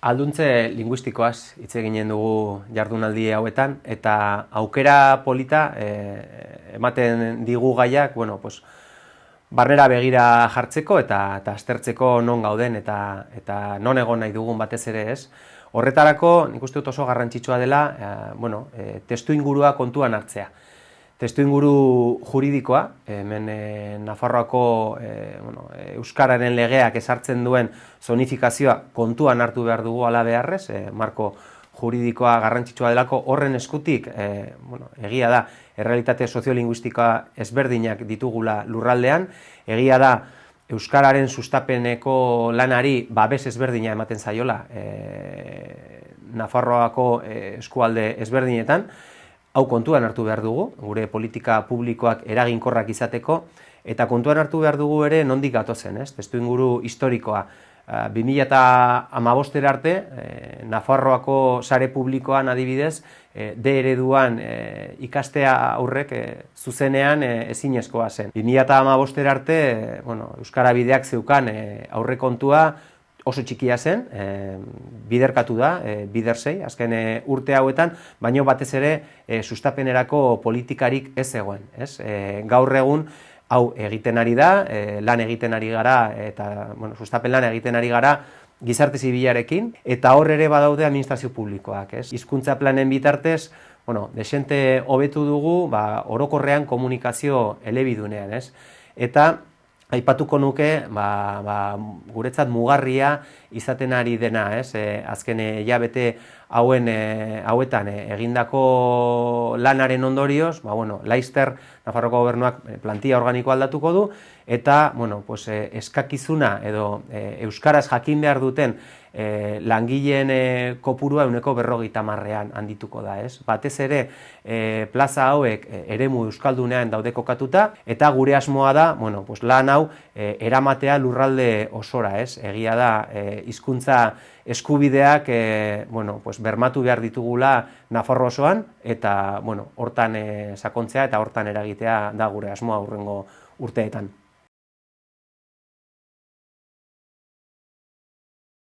Alduntze linguistikoaz hitz eginen dugu jardunaldi hauetan, eta aukera polita ematen digu gaiak, barnera begira jartzeko eta aztertzeko non gauden eta non egon nahi dugun batez ere ez. Horretarako, nik uste dut oso garrantzitsua dela, testu ingurua kontuan hartzea. Testu inguru juridikoa, hemen Nafarroako Euskararen legeak ezartzen duen zonifikazioa kontuan hartu behar dugu ala beharrez, marko juridikoa garrantzitsua delako horren eskutik, egia da, errealitate soziolinguistikoa ezberdinak ditugula lurraldean, egia da, Euskararen sustapeneko lanari babes ezberdina ematen zaiola Nafarroako eskualde ezberdinetan, hau kontuan hartu behar dugu, gure politika publikoak eraginkorrak izateko, eta kontuan hartu behar dugu ere nondik gatozen, testuinguru historikoa. 2015 arte, Nafarroako sare publikoan adibidez, D ereduan ikastea aurrek zuzenean ezinezkoa zen. 2015 arte, Euskara bideak zeukan aurrekontua oso txikia zen, biderkatu da, bidersei, azken urte hauetan, baino batez ere sustapenerako politikarik ez zegoen. Gaur egun, hau egiten ari da, lan egiten ari gara, eta sustapen lan egiten ari gara gizarte zibilarekin, eta hor ere badaude administrazio publikoak. Hizkuntza planen bitartez, desente hobetu dugu, orokorrean komunikazio elebidunean. Eta aipatuko nuke, guretzat mugarria izaten ari dena, azken hilabete hauetan egindako lanaren ondorioz, laster Nafarroko gobernuak plantilla organiko aldatuko du, eta eskakizuna edo euskaraz jakin behar duten langileen kopurua 50%an handituko da. Batez ere plaza hauek eremu euskaldunean daude kokatuta, eta gure asmoa da lan hau eramatea lurralde osora. Egia da hizkuntza eskubideak bermatu behar ditugula Nafarro osoan, eta hortan sakontzea eta hortan eragitea da gure asmoa hurrengo urteetan.